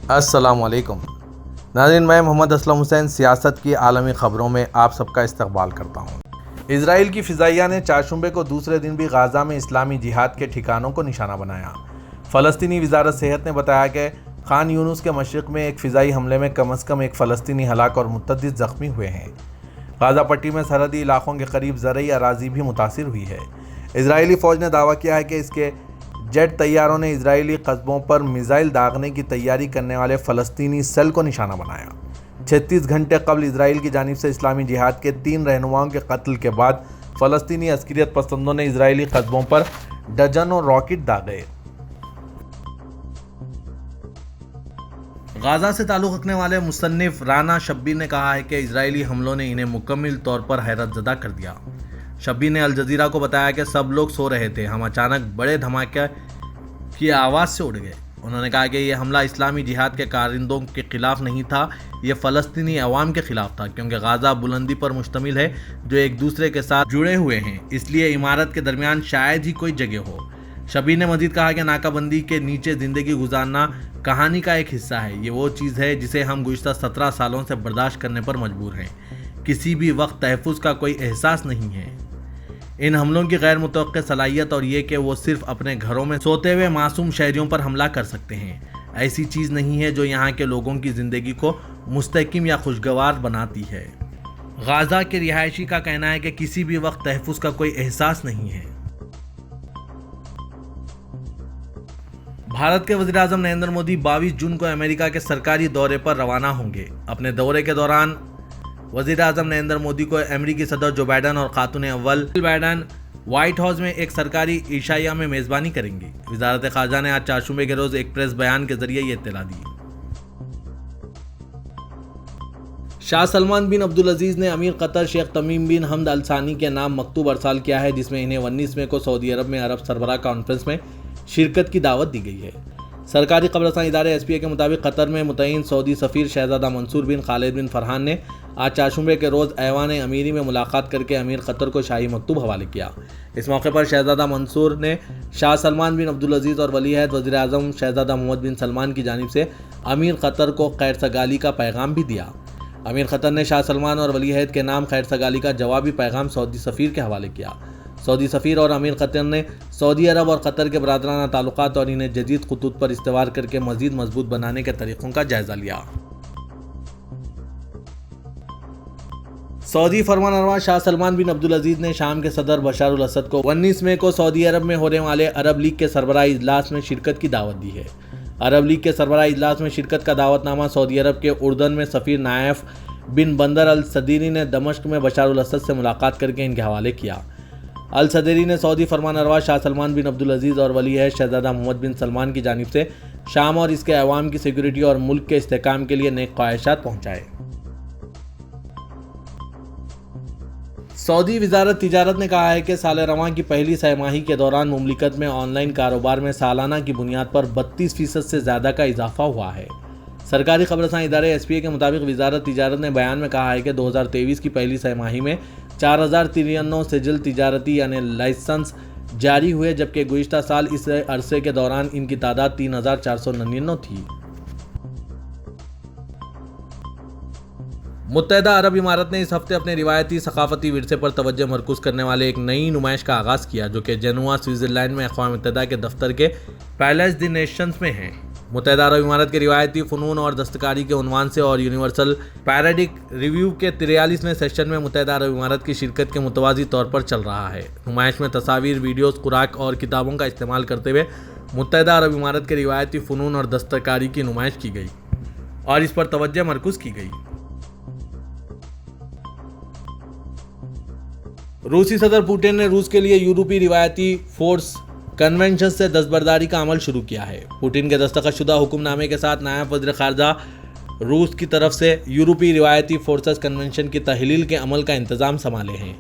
السلام علیکم ناظرین، میں محمد اسلم حسین سیاست کی عالمی خبروں میں آپ سب کا استقبال کرتا ہوں۔ اسرائیل کی فضائیہ نے چہارشنبے کو دوسرے دن بھی غزہ میں اسلامی جہاد کے ٹھکانوں کو نشانہ بنایا۔ فلسطینی وزارت صحت نے بتایا کہ خان یونس کے مشرق میں ایک فضائی حملے میں کم از کم ایک فلسطینی ہلاک اور متعدد زخمی ہوئے ہیں۔ غزہ پٹی میں سرحدی علاقوں کے قریب زرعی اراضی بھی متاثر ہوئی ہے۔ اسرائیلی فوج نے دعویٰ کیا ہے کہ اس کے جیٹ طیاروں نے اسرائیلی قصبوں پر میزائل داغنے کی تیاری کرنے والے فلسطینی سیل کو نشانہ بنایا۔ 36 گھنٹے قبل اسرائیل کی جانب سے اسلامی جہاد کے 3 رہنماؤں کے قتل کے بعد فلسطینی عسکریت پسندوں نے اسرائیلی قصبوں پر ڈزنوں راکٹ داغے۔ غزہ سے تعلق رکھنے والے مصنف رانا شبیر نے کہا ہے کہ اسرائیلی حملوں نے انہیں مکمل طور پر حیرت زدہ کر دیا۔ شبیر نے الجزیرہ کو بتایا کہ سب لوگ سو رہے تھے، ہم اچانک بڑے دھماکے کی آواز سے اٹھ گئے۔ انہوں نے کہا کہ یہ حملہ اسلامی جہاد کے کارندوں کے خلاف نہیں تھا، یہ فلسطینی عوام کے خلاف تھا، کیونکہ غزہ بلندی پر مشتمل ہے جو ایک دوسرے کے ساتھ جڑے ہوئے ہیں، اس لیے عمارت کے درمیان شاید ہی کوئی جگہ ہو۔ شبیر نے مزید کہا کہ ناکہ بندی کے نیچے زندگی گزارنا کہانی کا ایک حصہ ہے، یہ وہ چیز ہے جسے ہم گزشتہ 17 سالوں سے برداشت کرنے پر مجبور ہیں۔ کسی بھی وقت تحفظ کا کوئی احساس نہیں ہے۔ ان حملوں کی غیر متوقع صلاحیت اور یہ کہ وہ صرف اپنے گھروں میں سوتے ہوئے معصوم شہریوں پر حملہ کر سکتے ہیں، ایسی چیز نہیں ہے جو یہاں کے لوگوں کی زندگی کو مستحکم یا خوشگوار بناتی ہے۔ غزہ کے رہائشی کا کہنا ہے کہ کسی بھی وقت تحفظ کا کوئی احساس نہیں ہے۔ بھارت کے وزیر اعظم نریندر مودی 22 جون کو امریکہ کے سرکاری دورے پر روانہ ہوں گے۔ اپنے دورے کے دوران وزیر اعظم نریندر مودی کو امریکی صدر جو بائیڈن اور خاتون اول جل بائیڈن وائٹ ہاؤس میں ایک سرکاری عشائیہ میں میزبانی کریں گی۔ وزارت خارجہ نے آج چہارشنبے کے روز ایک پریس بیان کے ذریعے یہ اطلاع دی۔ شاہ سلمان بن عبدالعزیز نے امیر قطر شیخ تمیم بن حمد ال ثانی کے نام مکتوب ارسال کیا ہے، جس میں انہیں 19 مئی کو سعودی عرب میں عرب سربراہ کانفرنس میں شرکت کی دعوت دی گئی ہے۔ سرکاری خبر رساں ادارے ایس پی اے کے مطابق قطر میں متعین سعودی سفیر شہزادہ منصور بن خالد بن فرحان نے آج چہارشنبے کے روز ایوان امیری میں ملاقات کر کے امیر قطر کو شاہی مکتوب حوالے کیا۔ اس موقع پر شہزادہ منصور نے شاہ سلمان بن عبدالعزیز اور ولی عہد وزیر اعظم شہزادہ محمد بن سلمان کی جانب سے امیر قطر کو خیر سگالی کا پیغام بھی دیا۔ امیر قطر نے شاہ سلمان اور ولی عہد کے نام خیر سگالی کا جوابی پیغام سعودی سفیر کے حوالے کیا۔ سعودی سفیر اور امیر قطر نے سعودی عرب اور قطر کے برادرانہ تعلقات اور انہیں جدید خطوط پر استوار کر کے مزید مضبوط بنانے کے طریقوں کا جائزہ لیا۔ سعودی فرمانروا شاہ سلمان بن عبدالعزیز نے شام کے صدر بشار الاسد کو 19 مئی کو سعودی عرب میں ہونے والے عرب لیگ کے سربراہی اجلاس میں شرکت کی دعوت دی ہے۔ عرب لیگ کے سربراہی اجلاس میں شرکت کا دعوت نامہ سعودی عرب کے اردن میں سفیر نائف بن بندر الصدیری نے دمشق میں بشار الاسد سے ملاقات کر کے ان کے حوالے کیا۔ الصدیری نے سعودی فرمانروا شاہ سلمان بن عبدالعزیز اور ولی عہد شہزادہ محمد بن سلمان کی جانب سے شام اور اس کے عوام کی سیکورٹی اور ملک کے استحکام کے لیے نیک خواہشات پہنچائے۔ سعودی وزارت تجارت نے کہا ہے کہ سال رواں کی پہلی سہ ماہی کے دوران مملکت میں آن لائن کاروبار میں سالانہ کی بنیاد پر 32% سے زیادہ کا اضافہ ہوا ہے۔ سرکاری خبر رساں ادارے ایس پی اے کے مطابق وزارت تجارت نے بیان میں کہا ہے کہ 2023 کی پہلی سہ ماہی میں 4093 سجل تجارتی یعنی لائسنس جاری ہوئے، جبکہ گزشتہ سال اس عرصے کے دوران ان کی تعداد 3499 تھی۔ متحدہ عرب امارات نے اس ہفتے اپنے روایتی ثقافتی ورثے پر توجہ مرکوز کرنے والے ایک نئی نمائش کا آغاز کیا، جو کہ جنوا سوئٹزرلینڈ میں اقوام متحدہ کے دفتر کے پیلیس دی نیشنز میں ہے۔ متحدہ عرب امارات کے روایتی فنون اور دستکاری کے عنوان سے اور یونیورسل پیریڈک ریویو کے 43ویں سیشن میں متحدہ عرب امارات کی شرکت کے متوازی طور پر چل رہا ہے۔ نمائش میں تصاویر، ویڈیوز، خوراک اور کتابوں کا استعمال کرتے ہوئے متحدہ عرب امارات کے روایتی فنون اور دستکاری کی نمائش کی گئی اور اس پر توجہ مرکوز کی گئی۔ روسی صدر پوٹن نے روس کے لیے یورپی روایتی فورس کنونشن سے دستبرداری کا عمل شروع کیا ہے۔ پوٹن کے دستخط شدہ حکم نامے کے ساتھ نائب وزیر خارجہ روس کی طرف سے یورپی روایتی فورسز کنونشن کی تحلیل کے عمل کا انتظام سنبھالے ہیں۔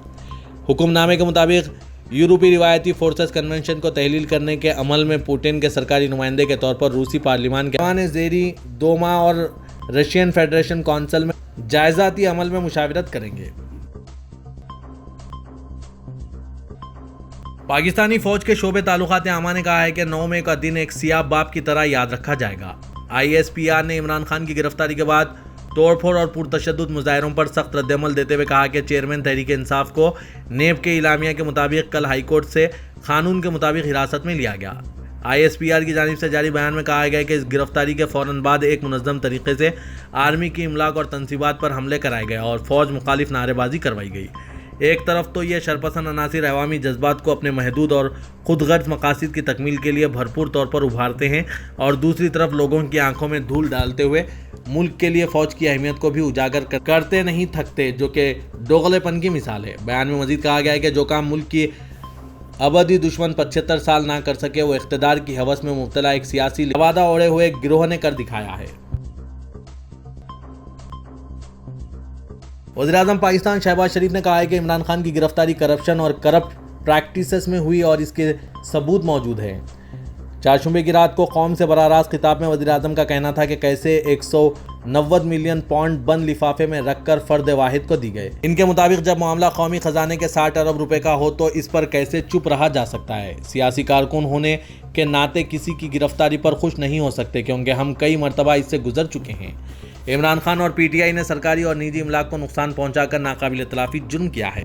حکم نامے کے مطابق یورپی روایتی فورسز کنونشن کو تحلیل کرنے کے عمل میں پوٹن کے سرکاری نمائندے کے طور پر روسی پارلیمان کے ایوان زیری دوما اور رشین فیڈریشن کونسل میں جائزاتی عمل میں مشاورت کریں گے۔ پاکستانی فوج کے شعبے تعلقات عامہ نے کہا ہے کہ 9 مئی کا دن ایک سیاہ باب کی طرح یاد رکھا جائے گا۔ ISPR نے عمران خان کی گرفتاری کے بعد توڑ پھوڑ اور پرتشدد مظاہروں پر سخت رد عمل دیتے ہوئے کہا کہ چیئرمین تحریک انصاف کو نیب کے اعلامیہ کے مطابق کل ہائی کورٹ سے قانون کے مطابق حراست میں لیا گیا۔ ISPR کی جانب سے جاری بیان میں کہا گیا کہ اس گرفتاری کے فوراً بعد ایک منظم طریقے سے آرمی کی املاک اور تنصیبات پر حملے کرائے گئے اور فوج مخالف نعرے بازی کروائی گئی۔ ایک طرف تو یہ شرپسند عناصر عوامی جذبات کو اپنے محدود اور خود غرض مقاصد کی تکمیل کے لیے بھرپور طور پر ابھارتے ہیں اور دوسری طرف لوگوں کی آنکھوں میں دھول ڈالتے ہوئے ملک کے لیے فوج کی اہمیت کو بھی اجاگر کرتے نہیں تھکتے، جو کہ دوغلے پن کی مثال ہے۔ بیان میں مزید کہا گیا ہے کہ جو کام ملک کی ابدی دشمن 75 سال نہ کر سکے وہ اقتدار کی ہوس میں مبتلا ایک سیاسی لبادہ اوڑھے ہوئے گروہ نے کر دکھایا ہے۔ وزیراعظم پاکستان شہباز شریف نے کہا ہے کہ عمران خان کی گرفتاری کرپشن اور کرپٹ پریکٹسز میں ہوئی اور اس کے ثبوت موجود ہیں۔ چہارشنبے کی رات کو قوم سے براہ راست خطاب میں وزیراعظم کا کہنا تھا کہ کیسے 190 ملین پاؤنڈ بند لفافے میں رکھ کر فرد واحد کو دی گئے۔ ان کے مطابق جب معاملہ قومی خزانے کے 60 ارب روپے کا ہو تو اس پر کیسے چپ رہا جا سکتا ہے؟ سیاسی کارکن ہونے کے ناطے کسی کی گرفتاری پر خوش نہیں ہو سکتے کیونکہ ہم کئی مرتبہ اس سے گزر چکے ہیں۔ عمران خان اور PTI نے سرکاری اور نجی املاک کو نقصان پہنچا کر ناقابل تلافی جرم کیا ہے۔